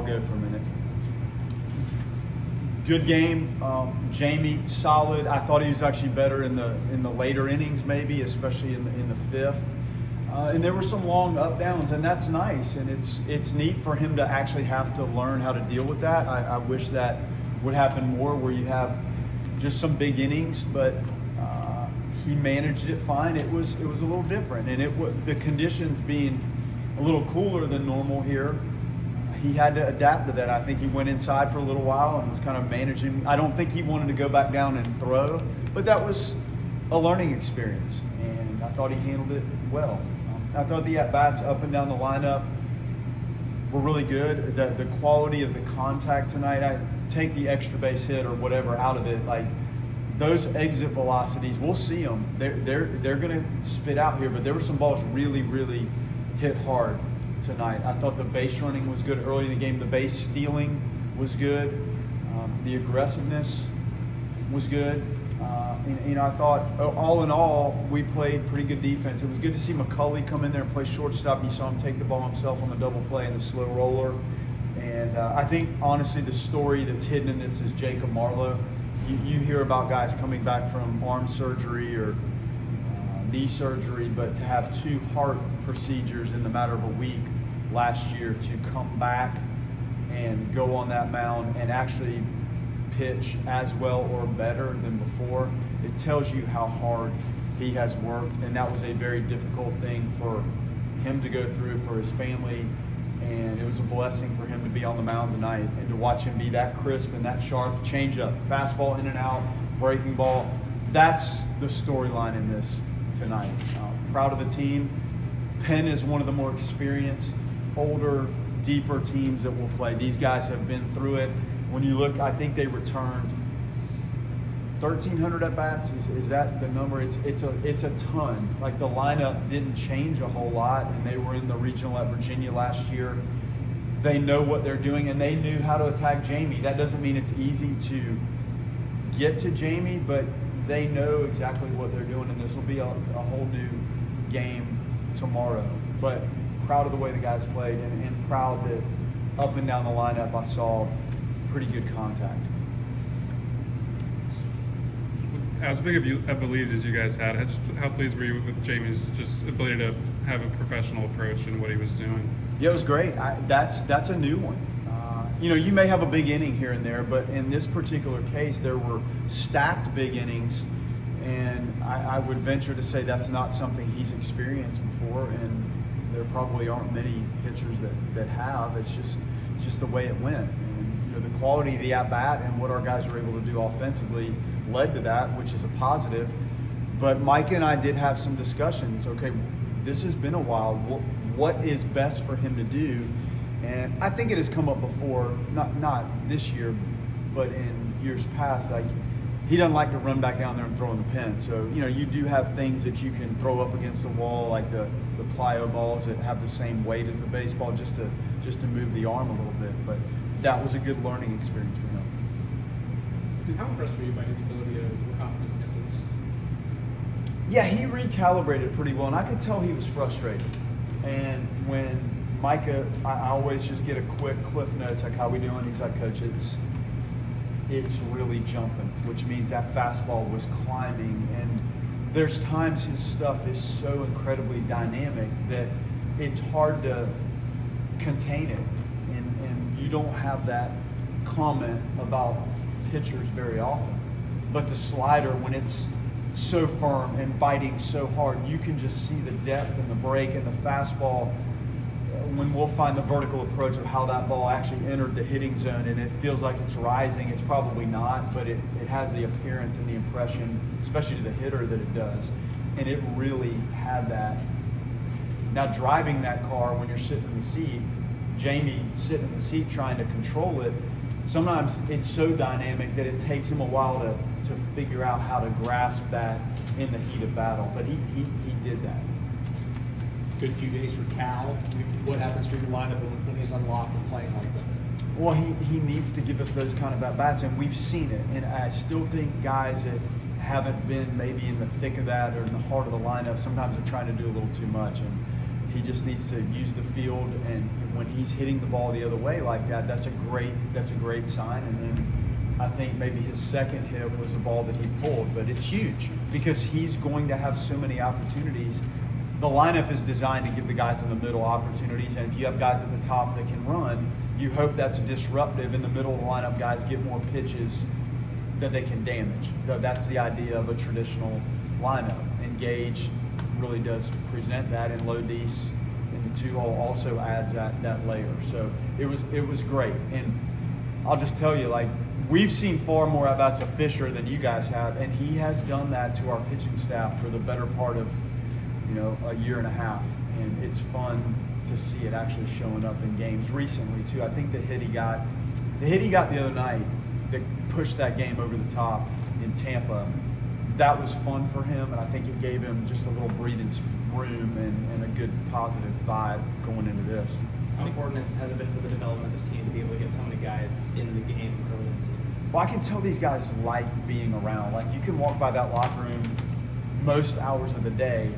go for a minute. Good game. Jamie, solid. I thought he was actually better in the later innings, maybe, especially in the fifth. And there were some long up downs, and that's nice. And it's neat for him to actually have to learn how to deal with that. I wish that would happen more, where you have just some big innings, but he managed it fine. It was a little different, and the conditions being a little cooler than normal here, he had to adapt to that. I think he went inside for a little while and was kind of managing. I don't think he wanted to go back down and throw, but that was a learning experience, and I thought he handled it well. I thought the at-bats up and down the lineup were really good. The quality of the contact tonight, I take the extra base hit or whatever out of it, like those exit velocities, we'll see them. They're going to spit out here, but there were some balls really, really hit hard tonight. I thought the base running was good early in the game. The base stealing was good. The aggressiveness was good. And I thought, all in all, we played pretty good defense. It was good to see McCulley come in there and play shortstop. You saw him take the ball himself on the double play and the slow roller. And I think, honestly, the story that's hidden in this is Jacob Marlowe. You hear about guys coming back from arm surgery or knee surgery, but to have 2 heart procedures in the matter of a week last year, to come back and go on that mound and actually pitch as well or better than before, it tells you how hard he has worked, and that was a very difficult thing for him to go through, for his family, and it was a blessing for him to be on the mound tonight and to watch him be that crisp and that sharp. Change-up, fastball in and out, breaking ball. That's the storyline in this tonight. Proud of the team. Penn is one of the more experienced, older, deeper teams that will play. These guys have been through it. When you look, I think they returned 1,300 at-bats. Is that the number? It's a ton. Like, the lineup didn't change a whole lot, and they were in the regional at Virginia last year. They know what they're doing, and they knew how to attack Jamie. That doesn't mean it's easy to get to Jamie, but they know exactly what they're doing, and this will be a whole new game tomorrow. But proud of the way the guys played, and proud that up and down the lineup I saw pretty good contact. As big of a lead as you guys had, how pleased were you with Jamie's just ability to have a professional approach in what he was doing? Yeah, it was great. That's a new one. You may have a big inning here and there, but in this particular case, there were stacked big innings, and I would venture to say that's not something he's experienced before, and there probably aren't many pitchers that have. It's just the way it went. And the quality of the at-bat and what our guys were able to do offensively led to that, which is a positive. But Mike and I did have some discussions. Okay, this has been a while. What is best for him to do? And I think it has come up before, not this year, but in years past. Like, he doesn't like to run back down there and throw in the pen. So, you do have things that you can throw up against the wall, like the plyo balls that have the same weight as the baseball, just to move the arm a little bit. But that was a good learning experience for him. And how impressed were you by his ability to work off his misses? Yeah, he recalibrated pretty well, and I could tell he was frustrated. And when Micah, I always just get a quick cliff notes, like, how we doing? He's like, Coach, it's really jumping, which means that fastball was climbing. And there's times his stuff is so incredibly dynamic that it's hard to contain it. And you don't have that comment about pitchers very often. But the slider, when it's so firm and biting so hard, you can just see the depth and the break, and the fastball, when we'll find the vertical approach of how that ball actually entered the hitting zone and it feels like it's rising, it's probably not, but it has the appearance and the impression, especially to the hitter, that it does. And it really had that. Now, driving that car when you're sitting in the seat, Jamie sitting in the seat trying to control it, sometimes it's so dynamic that it takes him a while to figure out how to grasp that in the heat of battle. But he did that. Good few days for Cal. What happens for your lineup when he's unlocked and playing like that? Well, he needs to give us those kind of at-bats, and we've seen it. And I still think guys that haven't been maybe in the thick of that or in the heart of the lineup, sometimes are trying to do a little too much. And He just needs to use the field, and when he's hitting the ball the other way like that, that's a great sign. And then I think maybe his second hit was a ball that he pulled, but it's huge because he's going to have so many opportunities. The lineup is designed to give the guys in the middle opportunities, and if you have guys at the top that can run, you hope that's disruptive. In the middle of the lineup, guys get more pitches that they can damage. That's the idea of a traditional lineup. And Gage really does present that, and Lodis in the 2-hole also adds that layer. So it was great. And I'll just tell you, like, we've seen far more at-bats of Fisher than you guys have, and he has done that to our pitching staff for the better part of, a year and a half. And it's fun to see it actually showing up in games recently too. I think the hit he got the other night that pushed that game over the top in Tampa, that was fun for him, and I think it gave him just a little breathing room and a good positive vibe going into this. How important has it been for the development of this team to be able to get so many guys in the game early in the season? Well, I can tell these guys like being around. Like, you can walk by that locker room most hours of the day,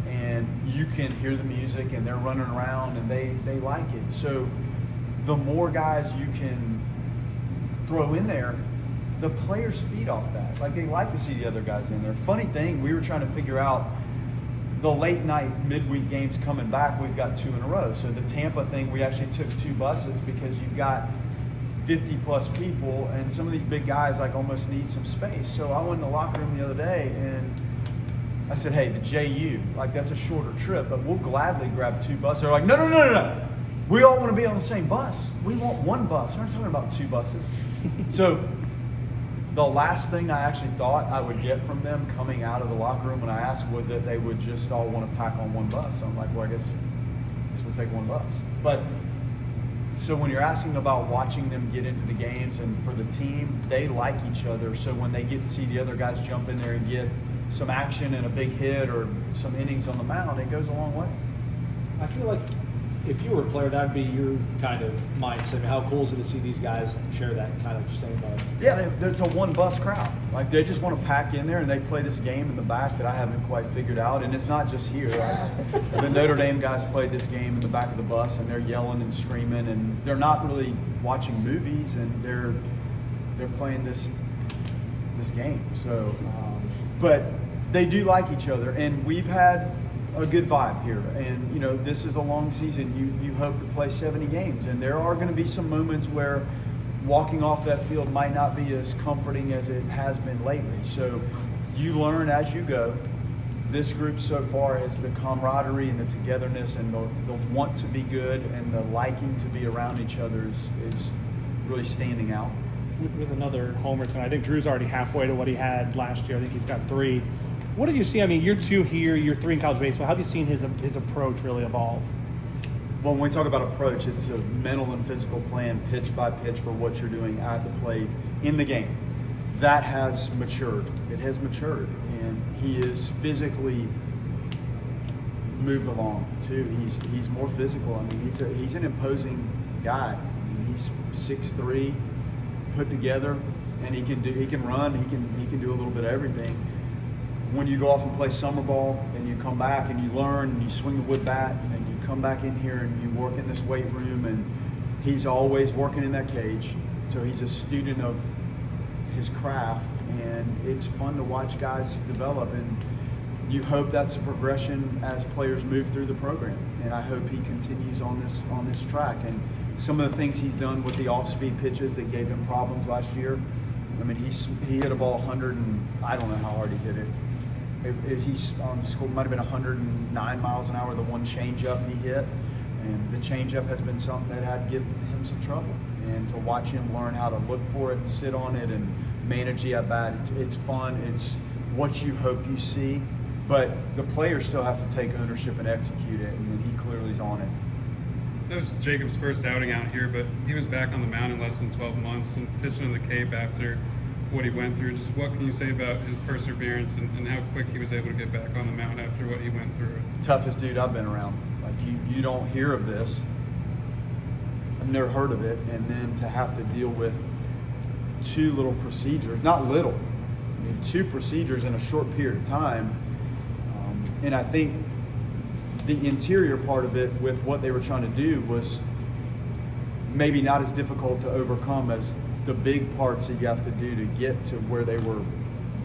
and you can hear the music, and they're running around, and they like it. So the more guys you can throw in there, the players feed off that. Like, they like to see the other guys in there. Funny thing, we were trying to figure out the late night midweek games coming back. We've got 2 in a row. So the Tampa thing, we actually took 2 buses because you've got 50 plus people, and some of these big guys like almost need some space. So I went in the locker room the other day and I said, hey, the JU, like, that's a shorter trip, but we'll gladly grab 2 buses. They're like, no. We all want to be on the same bus. We want 1 bus. We're not talking about 2 buses. So the last thing I actually thought I would get from them coming out of the locker room when I asked was that they would just all want to pack on 1 bus. So I'm like, well, I guess we'll take 1 bus. But so when you're asking about watching them get into the games, and for the team, they like each other. So when they get to see the other guys jump in there and get some action and a big hit or some innings on the mound, it goes a long way. I feel like if you were a player, that would be your kind of mindset. I mean, how cool is it to see these guys share that kind of same Yeah, there's a 1 bus crowd. Like, they just want to pack in there, and they play this game in the back that I haven't quite figured out. And it's not just here. The Notre Dame guys played this game in the back of the bus, and they're yelling and screaming, and they're not really watching movies, and they're playing this game. So, but they do like each other, and we've had a good vibe here. And this is a long season. You hope to play 70 games, and there are going to be some moments where walking off that field might not be as comforting as it has been lately. So you learn as you go. This group so far has the camaraderie and the togetherness and the want to be good and the liking to be around each other is really standing out. With another homer tonight. I think Drew's already halfway to what he had last year. I think he's got 3. What have you seen? I mean, year 2 here, year 3 in college baseball. How have you seen his approach really evolve? Well, when we talk about approach, it's a mental and physical plan, pitch by pitch, for what you're doing at the plate in the game. That has matured. It has matured, and he is physically moved along too. He's more physical. I mean, he's an imposing guy. I mean, he's 6'3", put together, and he can run. He can do a little bit of everything. When you go off and play summer ball and you come back and you learn and you swing the wood bat and you come back in here and you work in this weight room, and he's always working in that cage. So he's a student of his craft, and it's fun to watch guys develop, and you hope that's a progression as players move through the program. And I hope he continues on this track. And some of the things he's done with the off-speed pitches that gave him problems last year, I mean, he hit a ball 100 and I don't know how hard he hit it. He's on the score, might have been 109 miles an hour, the one changeup he hit. And the changeup has been something that had given him some trouble. And to watch him learn how to look for it, sit on it, and manage the at-bat, it's fun. It's what you hope you see. But the player still has to take ownership and execute it, and he clearly is on it. That was Jacob's first outing out here, but he was back on the mound in less than 12 months and pitching in the Cape after what he went through. Just what can you say about his perseverance and how quick he was able to get back on the mound after what he went through? Toughest dude I've been around. Like, you don't hear of this. I've never heard of it. And then to have to deal with 2 little procedures, not little, I mean, 2 procedures in a short period of time. And I think the interior part of it with what they were trying to do was maybe not as difficult to overcome as the big parts that you have to do to get to where they were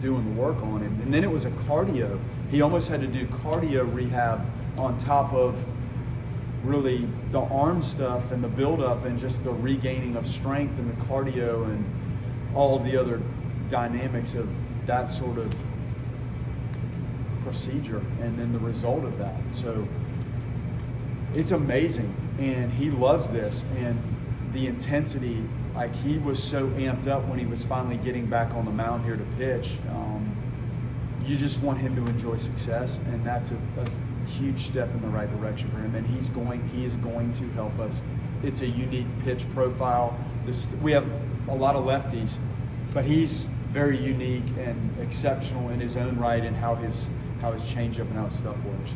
doing the work on him. And then it was a cardio. He almost had to do cardio rehab on top of really the arm stuff and the buildup and just the regaining of strength and the cardio and all of the other dynamics of that sort of procedure and then the result of that. So it's amazing, and he loves this, and the intensity, like he was so amped up when he was finally getting back on the mound here to pitch. You just want him to enjoy success, and that's a huge step in the right direction for him, and he is going to help us. It's a unique pitch profile. We have a lot of lefties, but he's very unique and exceptional in his own right and how his changeup and how his stuff works.